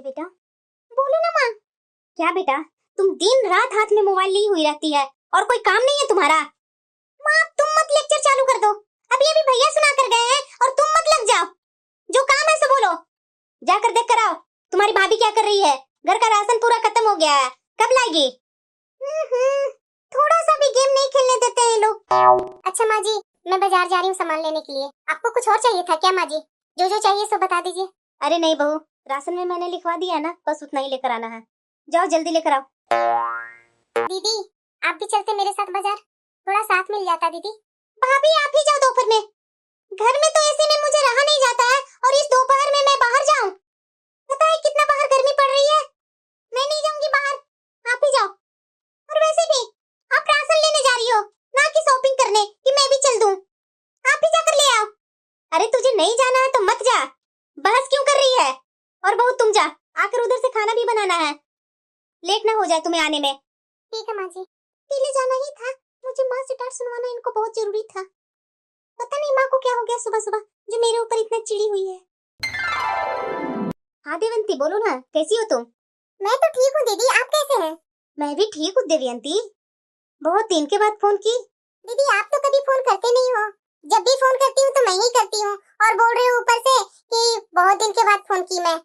अरे बेटा, बोलो ना माँ। क्या बेटा, तुम दिन रात हाथ में मोबाइल ली हुई रहती है और कोई काम नहीं है तुम्हारा। माँ तुम मत लेक्चर चालू कर दो, अभी अभी भैया सुना कर गए हैं और तुम मत लग जाओ। जो काम है सो बोलो, जाकर देख कर आओ तुम्हारी भाभी क्या कर रही है। घर का राशन पूरा खत्म हो गया है, कब लाएगी? थोड़ा सा भी गेम नहीं खेलने देते हैं लोग। अच्छा माँ जी, मैं बाजार जा रही हूँ सामान लेने के लिए। आपको कुछ और चाहिए था क्या माँ जी? जो जो चाहिए सो बता दीजिए। अरे नहीं बहू, राशन में मैंने लिखवा दिया ना, बस उतना ही लेकर आना है। जाओ जल्दी लेकर आओ। दीदी आप भी चलते मेरे साथ बाजार, थोड़ा साथ मिल जाता। दीदी भाभी आप ही जाओ दोपहर में, घर में तो ऐसे में मुझे रहा नहीं जाता है और इस दोपहर में मैं बाहर जाऊं, पता है कितना बाहर गर्मी पड़ रही है। मैं नहीं जाऊंगी बाहर, आप ही जाओ। और वैसे भी आप राशन लेने जा रही हो ना कि शॉपिंग करने कि मैं भी चल दूं? आप ही जाकर ले आओ। अरे तुझे नहीं जाना है तो मत जा, बहस क्यों कर रही है? और बहू तुम जा, आकर उधर से खाना भी बनाना है, लेट ना हो जाए तुम्हें आने में। ठीक है माँ जी। पीले जाना ही था, मुझे माँ से डांट सुनवाना इनको बहुत जरूरी था। पता नहीं माँ को क्या हो गया सुबह सुबह जो मेरे ऊपर इतना चिड़ी हुई है। हाँ देवंती बोलो ना, कैसी हो तुम? मैं तो ठीक हूँ दीदी, आप कैसे हैं? मैं भी ठीक हूँ देवयंती, बहुत दिन के बाद फोन की। दीदी आप तो कभी फोन करते नहीं हो, जब भी फोन करती हूँ तो मैं ही करती हूँ और बोल रही हूँ ऊपर से कि बहुत दिन के बाद फोन की मैं।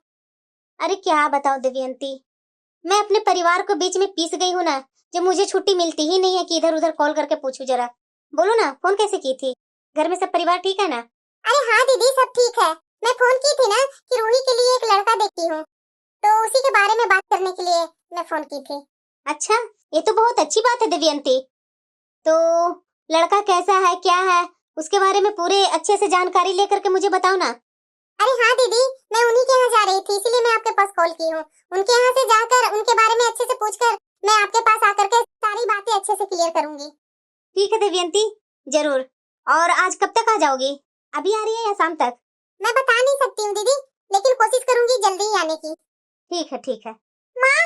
अरे क्या बताओ देवयंती, मैं अपने परिवार को बीच में पीस गई हूँ ना, जब मुझे छुट्टी मिलती ही नहीं है कि इधर उधर कॉल करके पूछूं जरा। बोलो ना फोन कैसे की थी, घर में सब परिवार ठीक है ना? अरे हाँ दीदी सब ठीक है, मैं फोन की थी ना कि रूही के लिए एक लड़का देखती हूँ, तो उसी के बारे में बात करने के लिए मैं फोन की थी। अच्छा ये तो बहुत अच्छी बात है देवयंती, तो लड़का कैसा है क्या है उसके बारे में पूरे अच्छे से जानकारी लेकर के मुझे बताओ ना। अरे हाँ दीदी, मैं उन्हीं के यहाँ जा रही थी इसीलिए मैं आपके पास कॉल की हूँ। उनके यहाँ से जाकर उनके बारे में अच्छे से पूछकर मैं आपके पास आकर के सारी बातें अच्छे से क्लियर करूंगी। ठीक है देवयंती जरूर। और आज कब तक आ जाओगी, अभी आ रही है या शाम तक? मैं बता नहीं सकती हूँ दीदी, लेकिन कोशिश करूंगी जल्दी ही आने की। ठीक है। माँ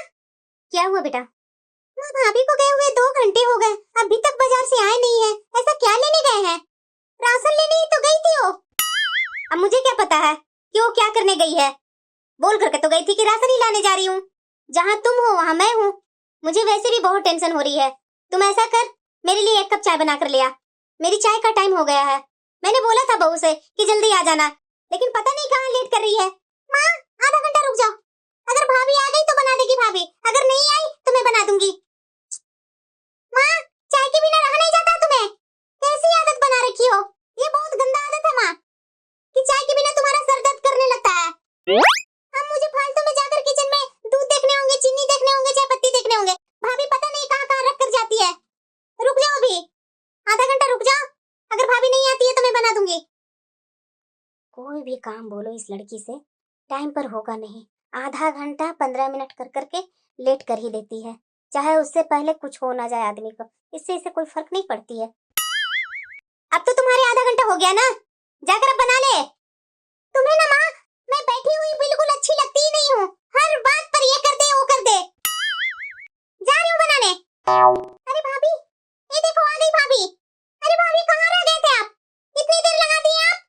क्या हुआ बेटा? माँ भाभी को गए हुए 2 घंटे हो गए, अभी तक बाजार से आए नहीं है, ऐसा क्या लेने गए हैं? राशन लेने ही तो गई थी वो। अब मुझे क्या पता है कि वो क्या करने गई है, बोल करके तो गई थी कि राशन ही लाने जा रही हूँ। जहाँ तुम हो वहाँ मैं हूँ, मुझे वैसे भी बहुत टेंशन हो रही है। तुम ऐसा कर, मेरे लिए 1 कप चाय बना कर ले आ, मेरी चाय का टाइम हो गया है। मैंने बोला था बहू से कि जल्दी आ जाना, लेकिन पता नहीं कहाँ लेट कर रही है। माँ आधा घंटा रुक जाओ, अगर भाभी आ गई तो बना देगी भाभी, अगर नहीं आई तो मैं बना दूंगी। माँ चाय के बिना रहा नहीं जाता तुम्हें, कैसी आदत बना रखी हो, ये बहुत गंदा आदत है माँ कि चाय के बिना तुम्हारा सर दर्द करने लगता है। अब मुझे फालतू में जाकर किचन में दूध देखने होंगे, चीनी देखने होंगे, चाय पत्ती देखने होंगे, भाभी पता नहीं कहाँ कहाँ रख कर जाती है। रुक जाओ अभी, आधा घंटा रुक जाओ, अगर भाभी नहीं आती है तो मैं बना दूंगी। कोई भी काम बोलो इस लड़की से टाइम पर होगा नहीं, आधा घंटा 15 मिनट कर करके लेट कर ही देती है, चाहे उससे पहले कुछ हो ना जाए आदमी को, इससे इसे कोई फर्क नहीं पड़ती है। अब तो तुम्हारे आधा घंटा हो गया ना, जाकर अब बना ले। तुम्हें ना माँ मैं बैठी हुई बिल्कुल अच्छी लगती ही नहीं हूँ, हर बात पर ये कर दे वो कर दे। जा रही हूँ बनाने। अरे भाभी, ये देखो आ गई भाभी। अरे भाभी कहाँ रह गए थे आप, इतनी देर लगा दी आप?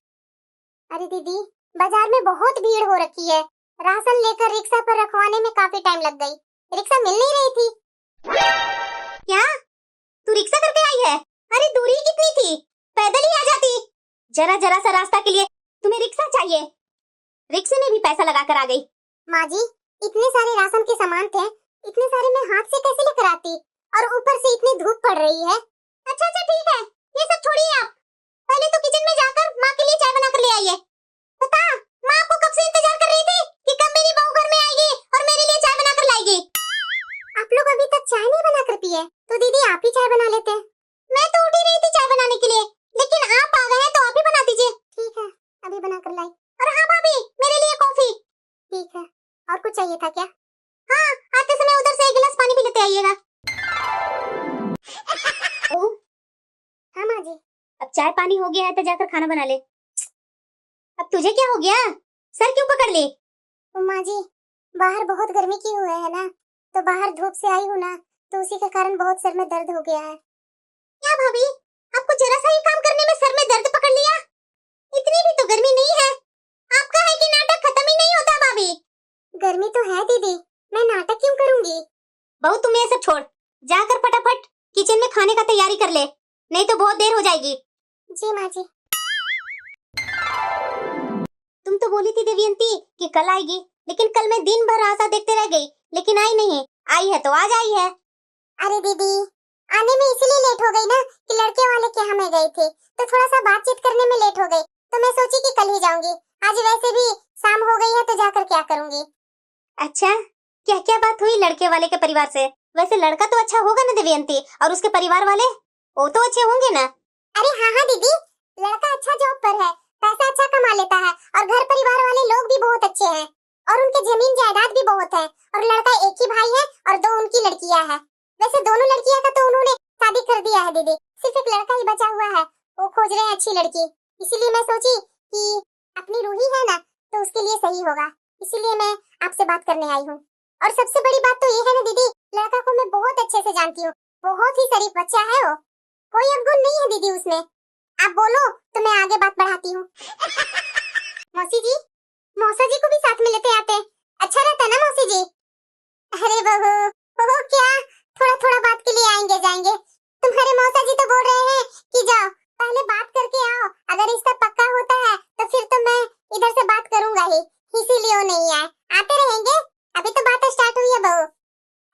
अरे दीदी बाजार में बहुत भीड़ हो रखी है, राशन लेकर रिक्शा पर रखवाने में काफी टाइम लग गई, रिक्शा मिल नहीं रही थी। क्या तू रिक्शा करके आई है? अरे दूरी कितनी थी, पैदल ही आ जाती। जरा सा रास्ता के लिए तुम्हें रिक्शा चाहिए, रिक्शे में भी पैसा लगा कर आ गई। माँ जी इतने सारे राशन के सामान थे, इतने सारे मैं हाथ से कैसे लेकर आती, और ऊपर से इतनी धूप पड़ रही है। अच्छा ठीक है, ये सब छोड़िए आप, पहले तो किचन में जाकर माँ के लिए चाय बना कर ले आइए। पता माँ आपको कब से इंतजार कर रही थी कि कब मेरी बहू घर में आएगी और मेरे लिए चाय बना कर लाएगी। आप लोग अभी तक चाय नहीं बना कर पिए, तो दीदी आप ही चाय बना लेते। मैं तो उठ ही रही थी चाय बनाने के लिए, लेकिन आप आ गए तो आप ही बना दीजिए। ठीक है अभी बना कर लाई। और हाँ भाभी मेरे लिए कॉफी। ठीक है, और कुछ चाहिए था क्या? हाँ आते समय उधर से 1 गिलास पानी भी लेते आइएगा। हाँ माँ जी। अब चाय पानी हो गया है तो जाकर खाना बना ले। अब तुझे क्या हो गया, सर क्यों पकड़ ली? माँ जी बाहर बहुत गर्मी की हुई है ना, तो बाहर धूप से आई हूँ ना, तो उसी के कारण बहुत सर में दर्द हो गया है। क्या भाभी आपको जरा सा ही काम करने में सर में दर्द पकड़ लिया? इतनी भी तो गर्मी नहीं है, आपका है कि नाटक खत्म ही नहीं होता भाभी। गर्मी तो है दीदी, मैं नाटक क्यों करूंगी। बहू तुम ये सब छोड़, जाकर फटाफट किचन में खाने का तैयारी कर ले, नहीं तो बहुत देर हो जाएगी। जी माँ जी। तुम तो बोली थी देवयंती कि कल आएगी, लेकिन कल मैं दिन भर आशा देखते रह गई, लेकिन आई नहीं। आई है तो आज आई है। अरे दीदी, आने में इसलिए लेट हो गई ना कि लड़के वाले के यहाँ मैं गई थी, तो थोड़ा सा बातचीत करने में लेट हो गई, तो मैं सोची कि कल ही जाऊंगी। आज वैसे भी शाम हो गई है, तो जाकर क्या करूंगी। अच्छा, क्या क्या बात हुई लड़के वाले के परिवार से? वैसे लड़का तो अच्छा होगा ना देवयंती, और उसके परिवार वाले वो तो अच्छे होंगे ना? अरे हाँ हाँ दीदी, लड़का अच्छा जॉब पर है, पैसा अच्छा कमा लेता है, और घर परिवार वाले लोग भी बहुत अच्छे हैं, और उनके जमीन जायदाद भी बहुत है, और लड़का एक ही भाई है और 2 उनकी लड़कियां हैं। वैसे दोनों लड़कियां का तो उन्होंने शादी कर दिया है दीदी, सिर्फ एक लड़का ही बचा हुआ है, वो खोज रहे हैं अच्छी लड़की। इसीलिए मैं सोची कि अपनी रूही है ना, तो उसके लिए सही होगा, इसीलिए मैं आपसे बात करने आई हूँ। और सबसे बड़ी बात तो ये है ना दीदी, लड़का को मैं बहुत अच्छे से जानती हूँ, बहुत ही शरीफ बच्चा है वो, कोई अवगुण नहीं है दीदी उसमें। आप बोलो तो मैं आगे बात बढ़ाती हूँ। मौसी जी, मौसा जी को भी साथ में लेते आते, अच्छा रहता ना मौसी जी। अरे बहू, बहू क्या, थोड़ा थोड़ा बात के लिए आएंगे जाएंगे। तुम्हारे मौसा जी तो बोल रहे हैं कि जाओ पहले बात करके आओ, अगर रिश्ता पक्का होता है तो फिर तो मैं इधर से बात करूंगा ही, इसीलिए वो नहीं आए, आते रहेंगे। अभी तो बात स्टार्ट हुई है बहू।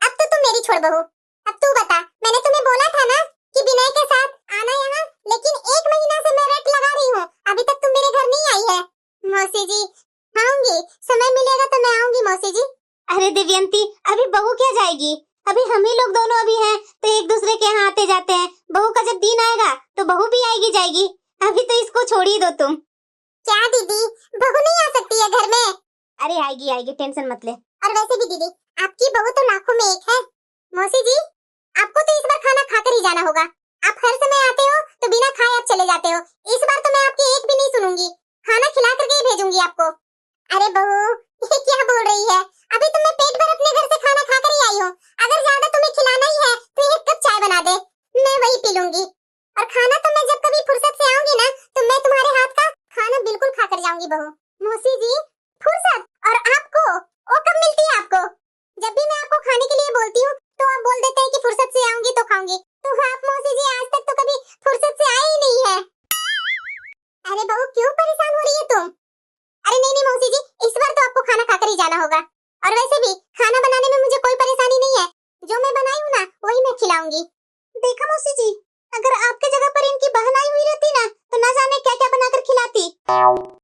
अब तो तुम मेरी छोड़ बहू, अब तू बता, मैंने तुम्हें बोला था ना कि विनय के साथ आना यहाँ, लेकिन 1 महीना से मैं रट लगा रही हूँ, अभी तक तुम मेरे घर नहीं आई है। मौसी जी आऊंगी, समय मिलेगा तो मैं आऊंगी मौसी जी। अरे देवयंती, अभी बहू क्या जाएगी, अभी हम ही लोग दोनों अभी हैं, तो एक दूसरे के यहाँ आते जाते हैं। बहू का जब दिन आएगा तो बहू भी आएगी जाएगी, अभी तो इसको छोड़ ही दो तुम। क्या दीदी, बहू नहीं आ सकती है घर में? अरे आएगी आएगी, टेंशन मत ले। और वैसे भी दीदी, आपकी बहू तो लाखों में एक है। मौसी जी, आपको तो इस बार खाना खाकर ही जाना होगा, आप हर समय आते हो तो बिना खाए आप चले जाते हो, इस बार तो मैं आपकी एक भी नहीं सुनूंगी, खाना खिला करके ही भेजूंगी आपको। अरे बहू, ये क्या बोल रही है, अभी तो मैं पेट भर अपने घर से खाना खाकर ही आई हूँ, अगर ज्यादा तुम्हें खिलाना ही है तो 1 कप चाय बना दे, मैं वही पी लूंगी। और खाना तो मैं जब कभी फुर्सत से आऊंगी ना, तो मैं तुम्हारे हाथ का खाना बिल्कुल खाकर जाऊंगी बहू। मौसी जी, फुर्सत और आपको वो कब मिलती है आपको? जब भी मैं आपको खाने के लिए बोलती हूँ तो आप बोल देते हैं कि फुर्सत से आऊंगी तो खाऊंगी, तो आप मौसी जी आज तक तो कभी फुर्सत से आए ही नहीं है। अरे बहू क्यों परेशान हो रही है तुम? अरे नहीं नहीं मौसी जी, इस बार तो आपको खाना खाकर ही जाना होगा, और वैसे भी खाना बनाने में मुझे कोई परेशानी नहीं है, जो मैं बनाई हूँ ना वही मैं खिलाऊंगी। देखा मौसी जी, अगर आपके जगह पर इनकी बहन आई हुई रहती ना, तो ना जाने क्या क्या बनाकर खिलाती।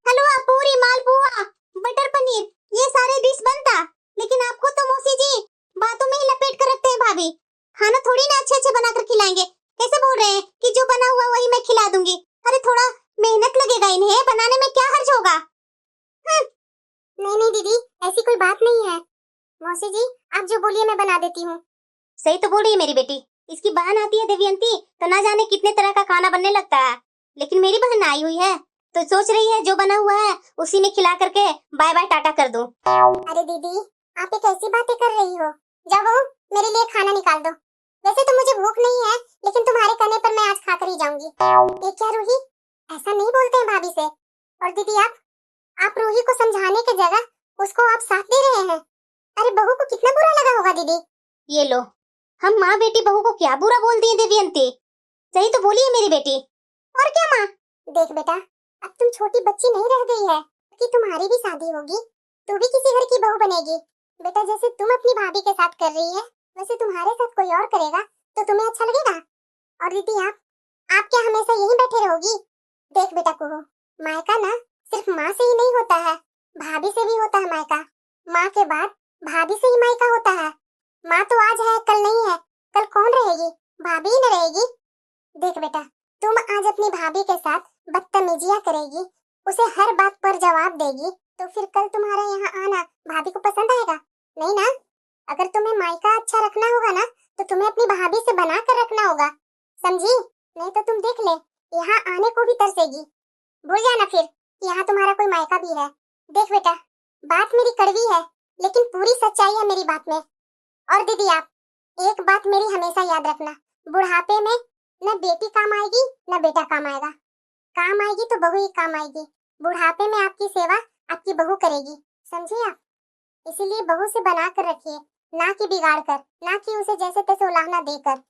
हलवा पूरी मालपुआ बटर पनीर ये सारे डिश बनता, लेकिन आपको तो मौसी जी बातों में ही लपेट कर रखते हैं भाभी, खाना थोड़ी ना अच्छे अच्छे बनाकर खिलाएंगे, कैसे बोल रहे हैं कि जो बना हुआ वही मैं खिला दूंगी। अरे थोड़ा मेहनत लगेगा इन्हें बनाने में, क्या हर्ज होगा। नहीं नहीं दीदी, ऐसी कोई बात नहीं है, मौसी जी आप जो बोलिए मैं बना देती हूँ। सही तो बोल रही है मेरी बेटी, इसकी बहन आती है देवयंती तो ना जाने कितने तरह का खाना बनने लगता है, लेकिन मेरी बहन आई हुई है तो सोच रही है जो बना हुआ है उसी में खिला करके बाय बाय टाटा कर दूं। अरे दीदी, आप ये कैसी बातें कर रही हो, जाओ मेरे लिए खाना निकाल दो। वैसे तो मुझे भूख नहीं है, लेकिन तुम्हारे कहने पर मैं आज खाकर ही जाऊंगी। ये क्या रूही, ऐसा नहीं बोलते हैं भाभी से। और दीदी आप रूही को समझाने की जगह उसको आप साथ दे रहे हैं। अरे बहू को कितना बुरा लगा होगा दीदी। ये लो, हम माँ बेटी बहू को क्या बुरा बोल दिए देवयंती, सही तो बोली है मेरी बेटी। और क्या माँ, देख बेटा, अब तुम छोटी बच्ची नहीं रह गई है कि तुम्हारी भी शादी होगी, तू भी किसी घर की बहू बनेगी। बेटा जैसे तुम अपनी भाभी के साथ कर रही है, वैसे तुम्हारे साथ कोई और करेगा तो तुम्हें अच्छा लगेगा। और दीदी आप क्या हमेशा यहीं बैठे रहोगी? देख बेटा कुहू, मायका ना सिर्फ माँ से ही नहीं होता है, भाभी से भी होता है मायका, माँ के बाद भाभी से ही मायका होता है। माँ तो आज है कल नहीं है, कल कौन रहेगी, भाभी ही न रहेगी। देख बेटा, तुम आज अपनी भाभी के साथ बदतमीजियां करेगी, उसे हर बात पर जवाब देगी, तो फिर कल तुम्हारा यहाँ आना भाभी को पसंद आएगा नहीं ना। अगर तुम्हें मायका अच्छा रखना होगा ना, तो तुम्हें अपनी भाभी से बना कर रखना होगा, समझी? नहीं तो तुम देख ले, यहाँ आने को भी तरसेगी। भूल जाना फिर यहाँ तुम्हारा कोई मायका भी है। देख बेटा, बात मेरी कड़वी है, लेकिन पूरी सच्चाई है मेरी बात में। और दीदी एक बात मेरी हमेशा याद रखना, बुढ़ापे में न बेटी काम आएगी न बेटा काम आएगा, काम आएगी तो बहू ही काम आएगी। बुढ़ापे में आपकी सेवा आपकी बहू करेगी, समझे आप? इसीलिए बहू से बना कर रखिए, ना कि बिगाड़ कर, ना कि उसे जैसे तैसे उलाहना देकर।